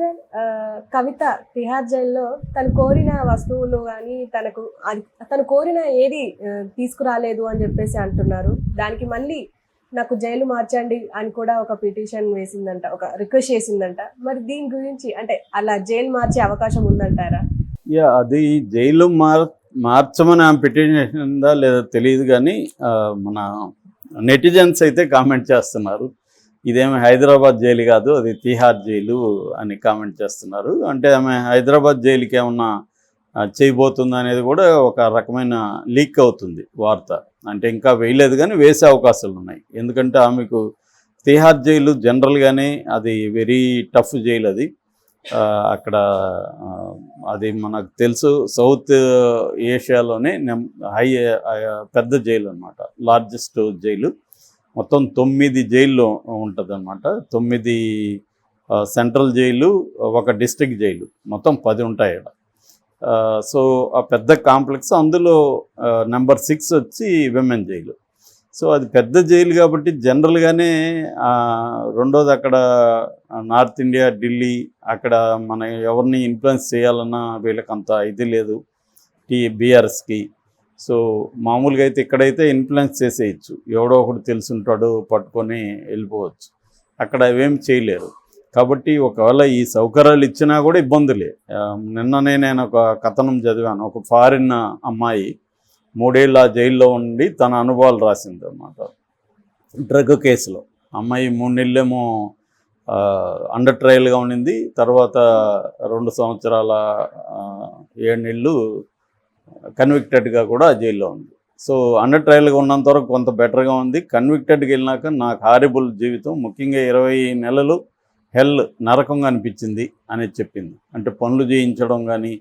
Sir కవిత తిహార్ జైల్లో తను కోరిన వస్తువులు గానీ, తను కోరిన ఏది తీసుకురాలేదు అని జెప్పేసి అంటున్నారు. దానికి మళ్ళీ నాకు జైలు మార్చండి అని కూడా ఒక పిటిషన్ వేసిందంట. ఒక రిక్వెస్ట్ చేసిందంట. మరి దీని గురించి అంటే అలా జైలు మార్చే అవకాశం ఉందంటారా? అది జైలు మార్చమని ఆమె పిటిషన్ చేసిందా లేదా తెలియదు కానీ మన నెటిజన్స్ అయితే కామెంట్ చేస్తున్నారు. ఇదేమి హైదరాబాద్ జైలు కాదు, అది తిహార్ జైలు అని కామెంట్ చేస్తున్నారు. అంటే ఆమె హైదరాబాద్ జైలుకి ఏమన్నా చేయబోతుందా అనేది కూడా ఒక రకమైన లీక్ అవుతుంది వార్త. అంటే ఇంకా వేయలేదు కానీ వేసే అవకాశాలు ఉన్నాయి. ఎందుకంటే ఆమెకు తిహార్ జైలు జనరల్గానే అది వెరీ టఫ్ జైలు. అది అక్కడ అది మనకు తెలుసు, సౌత్ ఏషియాలోనే పెద్ద జైలు అనమాట, లార్జెస్ట్ జైలు. మొత్తం 9 జైళ్ళు ఉంటుంది అనమాట. 9 సెంట్రల్ జైలు, ఒక డిస్ట్రిక్ట్ జైలు, మొత్తం 10 ఉంటాయి ఇక్కడ. సో ఆ పెద్ద కాంప్లెక్స్, అందులో నెంబర్ 6 వచ్చి విమెన్ జైలు. సో అది పెద్ద జైలు కాబట్టి జనరల్గానే రెండోది అక్కడ నార్త్ ఇండియా, ఢిల్లీ, అక్కడ మన ఎవరిని ఇన్ఫ్లుయెన్స్ చేయాలన్నా వీళ్ళకి అంత ఇది లేదు బీఆర్ఎస్కి. సో మామూలుగా అయితే ఇక్కడైతే ఇన్ఫ్లుయెన్స్ చేసేయచ్చు, ఎవడో ఒకడు తెలుసుంటాడు, పట్టుకొని వెళ్ళిపోవచ్చు. అక్కడ అవేమి చేయలేరు. కాబట్టి ఒకవేళ ఈ సౌకర్యాలు ఇచ్చినా కూడా ఇబ్బందులే. నిన్ననే నేను ఒక కథనం చదివాను. ఒక ఫారిన్ అమ్మాయి 3 ఏళ్ళ జైల్లో ఉండి తన అనుభవాలు రాసింది అన్నమాట, డ్రగ్ కేసులో. అమ్మాయి 3 నెలలేమో అండర్ ట్రయల్గా ఉండింది, తర్వాత 2 సంవత్సరాల 7 నెలలు కన్విక్టెడ్గా కూడా జైల్లో ఉంది. సో అండర్ ట్రయల్గా ఉన్నంత వరకు కొంత బెటర్గా ఉంది. కన్విక్టెడ్కి వెళ్ళినాక నాకు హారిబుల్ జీవితం, ముఖ్యంగా 20 నెలలు హెల్, నరకంగా అనిపించింది అనేది చెప్పింది. అంటే పనులు చేయించడం కానీ,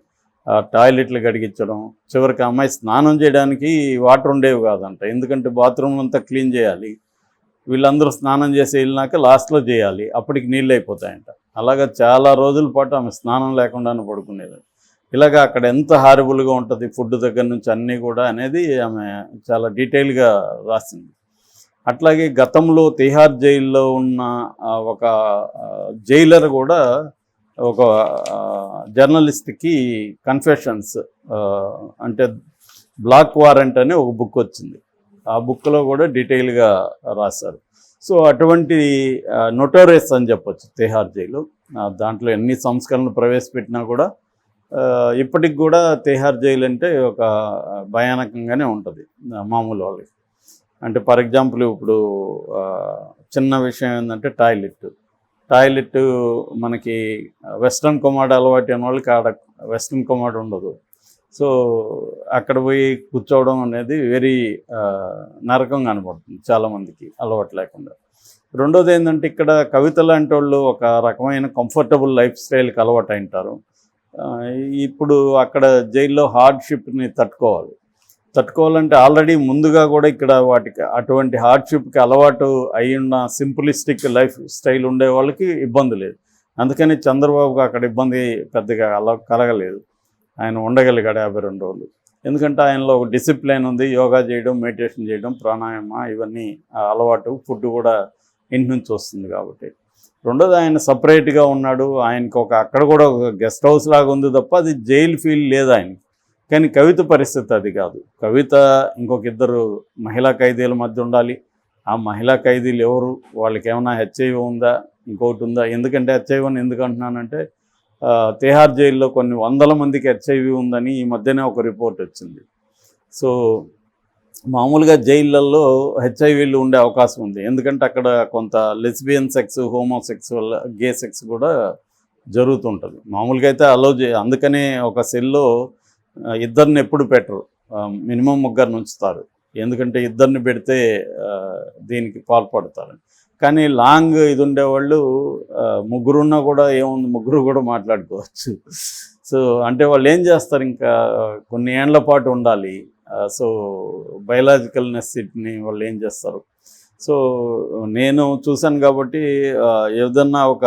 టాయిలెట్లు కడిగించడం, చివరికి అమ్మాయి స్నానం చేయడానికి వాటర్ ఉండేవి కాదంట. ఎందుకంటే బాత్రూమ్ అంతా క్లీన్ చేయాలి, వీళ్ళందరూ స్నానం చేసి వెళ్ళినాక లాస్ట్లో చేయాలి, అప్పటికి నీళ్ళు అయిపోతాయంట. అలాగా చాలా రోజుల పాటు ఆమె స్నానం లేకుండానే పడుకునేది. ఇలాగ అక్కడ ఎంత హారిబుల్గా ఉంటుంది, ఫుడ్ దగ్గర నుంచి అన్నీ కూడా అనేది ఆమె చాలా డీటెయిల్గా రాసింది. అట్లాగే గతంలో తిహార్ జైల్లో ఉన్న ఒక జైలర్ కూడా ఒక జర్నలిస్ట్కి కన్ఫెషన్స్, అంటే బ్లాక్ వారెంట్ అని ఒక బుక్ వచ్చింది. ఆ బుక్లో కూడా డీటెయిల్గా రాశారు. సో అటువంటి నొటోరియస్ అని చెప్పొచ్చు తిహార్ జైలు. దాంట్లో ఎన్ని సంస్కరణలు ప్రవేశపెట్టినా కూడా ఇప్పటికి కూడా తిహార్ జైలు అంటే ఒక భయానకంగానే ఉంటుంది మామూలు వాళ్ళకి. అంటే ఫర్ ఎగ్జాంపుల్ ఇప్పుడు చిన్న విషయం ఏంటంటే టాయిలెట్ మనకి వెస్ట్రన్ కమోడ్ అలవాటు అయిన వాళ్ళకి ఆడ వెస్ట్రన్ కమోడ్ ఉండదు. సో అక్కడ పోయి కూర్చోవడం అనేది వెరీ నరకంగా కనపడుతుంది చాలామందికి అలవాటు లేకుండా. రెండోది ఏంటంటే ఇక్కడ కవిత లాంటి వాళ్ళు ఒక రకమైన కంఫర్టబుల్ లైఫ్ స్టైల్కి అలవాటు అయింటారు. ఇప్పుడు అక్కడ జైల్లో హార్డ్షిప్ని తట్టుకోవాలంటే ఆల్రెడీ ముందుగా కూడా ఇక్కడ వాటికి అటువంటి హార్డ్షిప్కి అలవాటు అయ్యున్న సింపులిస్టిక్ లైఫ్ స్టైల్ ఉండే వాళ్ళకి ఇబ్బంది లేదు. అందుకని చంద్రబాబుకి అక్కడ ఇబ్బంది పెద్దగా కలగలేదు. ఆయన ఉండగలిగాడు 52 రోజులు. ఎందుకంటే ఆయనలో ఒక డిసిప్లిన్ ఉంది, యోగా చేయడం, మెడిటేషన్ చేయడం, ప్రాణాయామ, ఇవన్నీ అలవాటు, ఫుడ్ కూడా ఇంటి నుంచి వస్తుంది కాబట్టి. రెండోది ఆయన సపరేట్గా ఉన్నాడు. ఆయనకు అక్కడ కూడా ఒక గెస్ట్ హౌస్ లాగా ఉంది తప్ప అది జైలు ఫీల్ లేదు ఆయనకి. కానీ కవిత పరిస్థితి అది కాదు. కవిత ఇంకొక 2 మహిళా ఖైదీల మధ్య ఉండాలి. ఆ మహిళా ఖైదీలు ఎవరు, వాళ్ళకి ఏమైనా హెచ్ఐవి ఉందా, ఇంకొకటి ఉందా? ఎందుకంటే హెచ్ఐవిని ఎందుకు అంటున్నానంటే తిహార్ జైల్లో కొన్ని 100 మందికి హెచ్ఐవి ఉందని ఈ మధ్యనే ఒక రిపోర్ట్ వచ్చింది. సో మామూలుగా జైళ్ళల్లో హెచ్ఐవీలు ఉండే అవకాశం ఉంది. ఎందుకంటే అక్కడ కొంత లెస్బియన్ సెక్స్, హోమోసెక్సువల్, గే సెక్స్ కూడా జరుగుతుంటుంది. మామూలుగా అయితే అలో అందుకనే ఒక సెల్లో 2 ఎప్పుడు పెట్టరు, మినిమం 3 ఉంచుతారు. ఎందుకంటే 2 పెడితే దీనికి పాల్పడతారు. కానీ లాంగ్ ఇది ఉండేవాళ్ళు 3 ఉన్నా కూడా ఏముంది, 3 కూడా మాట్లాడుకోవచ్చు. సో అంటే వాళ్ళు ఏం చేస్తారు, ఇంకా కొన్ని ఏళ్ల పాటు ఉండాలి. సో బయలాజికల్ నెసిటీని వాళ్ళు ఏం చేస్తారు. సో నేను చూశాను కాబట్టి ఏదన్నా ఒక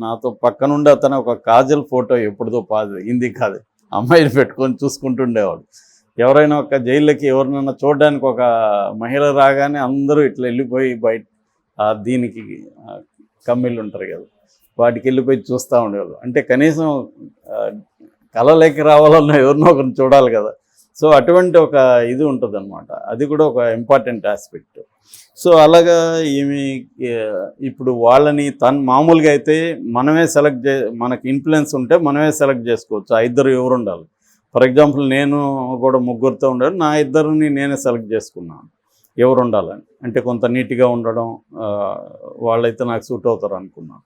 నాతో పక్కనుండి అతను ఒక కాజల్ ఫోటో ఎప్పుడుదో హిందీ కాదు అమ్మాయిని పెట్టుకొని చూసుకుంటుండేవాడు. ఎవరైనా ఒక జైల్లోకి ఎవరినైనా చూడడానికి ఒక మహిళ రాగానే అందరూ ఇట్లా వెళ్ళిపోయి బయట దీనికి కమ్మిళ్ళు ఉంటారు కదా, వాటికి వెళ్ళిపోయి చూస్తూ ఉండేవాళ్ళు. అంటే కనీసం కళలోకి రావాలన్నా ఎవరినో ఒకరిని చూడాలి కదా. సో అటువంటి ఒక ఇది ఉంటుందన్నమాట. అది కూడా ఒక ఇంపార్టెంట్ ఆస్పెక్ట్. సో అలాగా ఈమె ఇప్పుడు వాళ్ళని మామూలుగా అయితే మనమే మనకి ఇన్ఫ్లుయెన్స్ ఉంటే మనమే సెలెక్ట్ చేసుకోవచ్చు. ఆ ఇద్దరు ఎవరు ఉండాలి. ఫర్ ఎగ్జాంపుల్ నేను కూడా ముగ్గురితో ఉండాలి, నా ఇద్దరిని నేనే సెలెక్ట్ చేసుకున్నాను ఎవరు ఉండాలని. అంటే కొంత నీట్గా ఉండడం, వాళ్ళైతే నాకు సూట్ అవుతారు అనుకున్నాను.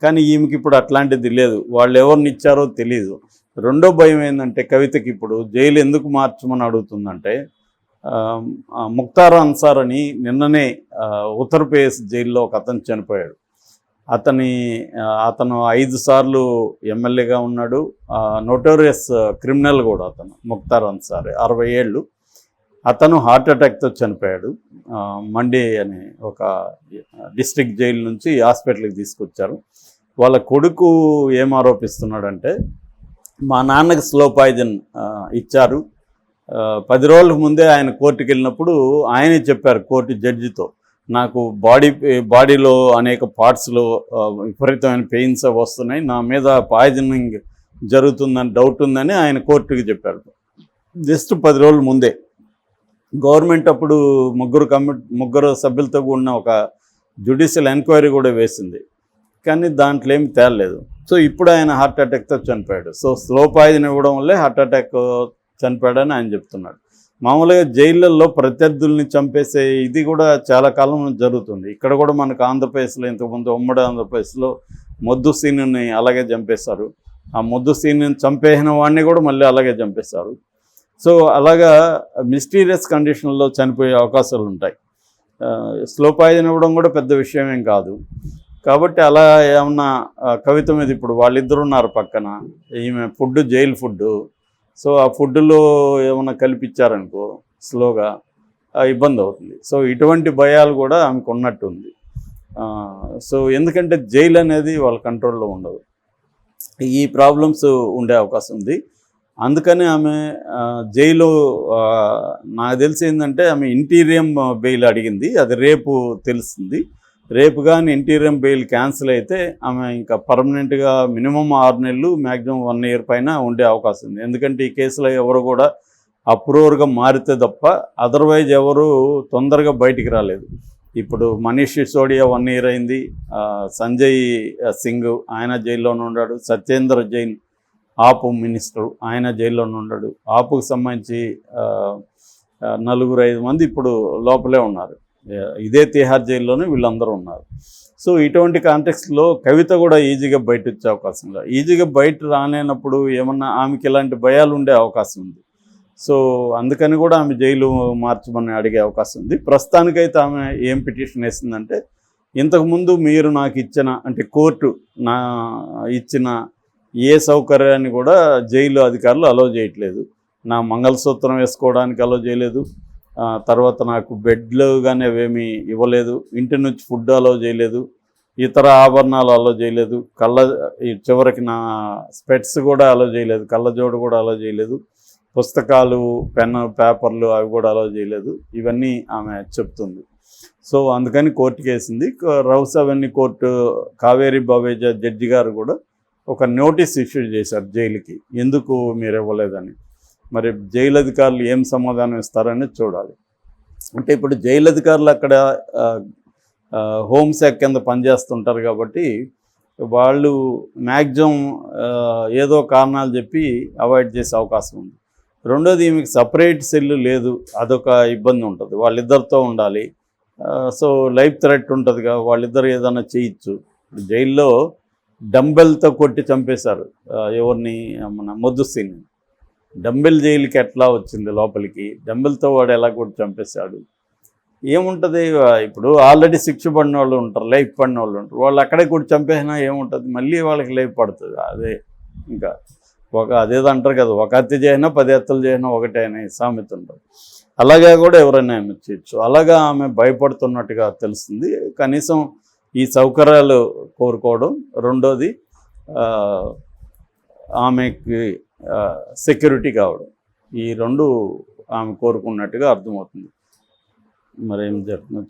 కానీ ఈమెకి ఇప్పుడు అట్లాంటిది లేదు. వాళ్ళు ఎవరిని ఇచ్చారో తెలీదు. రెండో భయం ఏంటంటే కవితకి ఇప్పుడు జైలు ఎందుకు మార్చమని అడుగుతుందంటే, ముక్తార్ అన్సార్ అని నిన్ననే ఉత్తరప్రదేశ్ జైల్లో ఒక అతను చనిపోయాడు. అతను 5 సార్లు ఎమ్మెల్యేగా ఉన్నాడు. నోటోరియస్ క్రిమినల్ కూడా అతను, ముక్తార్ అన్సార్, 60 ఏళ్ళు. అతను హార్ట్ అటాక్తో చనిపోయాడు. మండి అనే ఒక డిస్ట్రిక్ట్ జైలు నుంచి హాస్పిటల్కి తీసుకొచ్చారు. వాళ్ళ కొడుకు ఏం ఆరోపిస్తున్నాడంటే, మా నాన్నకి స్లో పాయిజన్ ఇచ్చారు. 10 రోజుల ముందే ఆయన కోర్టుకి వెళ్ళినప్పుడు ఆయనే చెప్పారు కోర్టు జడ్జితో, నాకు బాడీలో అనేక పార్ట్స్లో విపరీతమైన పెయిన్స్ వస్తున్నాయి, నా మీద పాయిజనింగ్ జరుగుతుందని డౌట్ ఉందని ఆయన కోర్టుకి చెప్పారు. జస్ట్ 10 రోజుల ముందే. గవర్నమెంట్ అప్పుడు ముగ్గురు సభ్యులతో కూడిన ఒక జ్యుడిషియల్ ఎంక్వైరీ కూడా వేసింది, కానీ దాంట్లో ఏమి తేలలేదు. సో ఇప్పుడు ఆయన హార్ట్ అటాక్తో చనిపోయాడు. సో స్లో పాయిజన్ ఇవ్వడం వల్లే హార్ట్ అటాక్ చనిపోయాడని ఆయన చెప్తున్నాడు. మామూలుగా జైళ్ళల్లో ప్రత్యర్థుల్ని చంపేసే ఇది కూడా చాలా కాలం జరుగుతుంది. ఇక్కడ కూడా మనకు ఆంధ్రప్రదేశ్లో ఇంతకుముందు ఉమ్మడి ఆంధ్రప్రదేశ్లో మొద్దు సీనుని అలాగే చంపేశారు. ఆ మొద్దు సీనుని చంపేసిన వాడిని కూడా మళ్ళీ అలాగే చంపేశారు. సో అలాగా మిస్టీరియస్ కండిషన్లో చనిపోయే అవకాశాలు ఉంటాయి. స్లో పాయిజన్ ఇవ్వడం కూడా పెద్ద విషయం ఏం కాదు. కాబట్టి అలా ఏమన్నా కవిత మీద ఇప్పుడు వాళ్ళిద్దరు ఉన్నారు పక్కన, ఈమె జైలు ఫుడ్, సో ఆ ఫుడ్లో ఏమన్నా కల్పించారనుకో స్లోగా ఇబ్బంది అవుతుంది. సో ఇటువంటి భయాలు కూడా ఆమెకు ఉన్నట్టు ఉంది. సో ఎందుకంటే జైలు అనేది వాళ్ళ కంట్రోల్లో ఉండదు, ఈ ప్రాబ్లమ్స్ ఉండే అవకాశం ఉంది. అందుకని ఆమె జైలు నాకు తెలిసి ఏంటంటే ఆమె ఇంటీరియం బెయిల్ అడిగింది. అది రేపు తెలుస్తుంది. రేపు కానీ ఇంటీరియం బెయిల్ క్యాన్సిల్ అయితే ఆమె ఇంకా పర్మనెంట్గా మినిమం 6 నెలలు మ్యాక్సిమం 1 ఇయర్ పైన ఉండే అవకాశం ఉంది. ఎందుకంటే ఈ కేసులో ఎవరు కూడా అప్రూవర్గా మారితే తప్ప అదర్వైజ్ ఎవరు తొందరగా బయటికి రాలేదు. ఇప్పుడు మనీష్ సిసోడియా 1 ఇయర్ అయింది. సంజయ్ సింగ్ ఆయన జైల్లోనే ఉన్నాడు. సత్యేంద్ర జైన్ ఆపు మినిస్టర్ ఆయన జైల్లోనే ఉన్నాడు. ఆపుకు సంబంధించి 4-5 మంది ఇప్పుడు లోపలే ఉన్నారు. ఇదే తిహార్ జైల్లోనే వీళ్ళందరూ ఉన్నారు. సో ఇటువంటి కాంటెక్స్ట్లో కవిత కూడా ఈజీగా బయట వచ్చే అవకాశం లేదు. ఈజీగా బయట రాలేనప్పుడు ఏమన్నా ఆమెకి ఇలాంటి భయాలు ఉండే అవకాశం ఉంది. సో అందుకని కూడా ఆమె జైలు మార్చమని అడిగే అవకాశం ఉంది. ప్రస్తుతానికైతే ఆమె ఏం పిటిషన్ వేసిందంటే, ఇంతకుముందు మీరు నాకు ఇచ్చిన, అంటే కోర్టు ఇచ్చిన ఏ సౌకర్యాన్ని కూడా జైలు అధికారులు అలో చేయట్లేదు. నా మంగళసూత్రం వేసుకోవడానికి అలో చేయలేదు, తర్వాత నాకు బెడ్లు కానీ అవేమీ ఇవ్వలేదు, ఇంటి నుంచి ఫుడ్ అలో చేయలేదు, ఇతర ఆభరణాలు అలో చేయలేదు, చివరికి నా స్పెట్స్ కూడా అలో చేయలేదు, కళ్ళజోడు కూడా అలో చేయలేదు, పుస్తకాలు పెన్ను పేపర్లు అవి కూడా అలో చేయలేదు. ఇవన్నీ ఆమె చెప్తుంది. సో అందుకని కోర్టుకి వేసింది. Rouse Avenue court Kaveri Baweja judge గారు కూడా ఒక నోటీస్ ఇష్యూ చేశారు జైలుకి, ఎందుకు మీరు ఇవ్వలేదని. మరి జైలు అధికారులు ఏం సమాధానం ఇస్తారని చూడాలి. అంటే ఇప్పుడు జైలు అధికారులు అక్కడ హోంశాఖ కింద పనిచేస్తుంటారు కాబట్టి వాళ్ళు మ్యాక్సిమం ఏదో కారణాలు చెప్పి అవాయిడ్ చేసే అవకాశం ఉంది. రెండోది, ఈమెకి సపరేట్ సెల్ లేదు, అదొక ఇబ్బంది ఉంటుంది. వాళ్ళిద్దరితో ఉండాలి. సో లైఫ్ థ్రెట్ ఉంటుందిగా, వాళ్ళిద్దరు ఏదైనా చేయొచ్చు. ఇప్పుడు జైల్లో డంబెల్తో కొట్టి చంపేశారు ఎవరిని, మన మొద్దు సీన్. డంబెల్ జైలుకి ఎట్లా వచ్చింది లోపలికి, డంబెల్తో వాడు ఎలా కొట్టి చంపేశాడు, ఏముంటుంది. ఇప్పుడు ఆల్రెడీ శిక్ష పడిన వాళ్ళు ఉంటారు, లైఫ్ పడిన వాళ్ళు ఉంటారు, వాళ్ళు అక్కడే కొట్టి చంపేసినా ఏముంటుంది, మళ్ళీ వాళ్ళకి లైఫ్ పడుతుంది. అదే ఇంకా అదేదో అంటారు కదా, ఒక హత్య చేసినా 10 హత్యలు చేసినా ఒకటే అనే సామెత ఉంటుంది. అలాగా కూడా ఎవరైనా ఆమె చేయొచ్చు. అలాగా ఆమె భయపడుతున్నట్టుగా తెలుస్తుంది. కనీసం ఈ సౌకర్యాలు కోరుకోవడం, రెండోది ఆమెకి సెక్యూరిటీ కావడం, ఈ 2 ఆమె కోరుకున్నట్టుగా అర్థమవుతుంది. మరేం జరుగుతుందో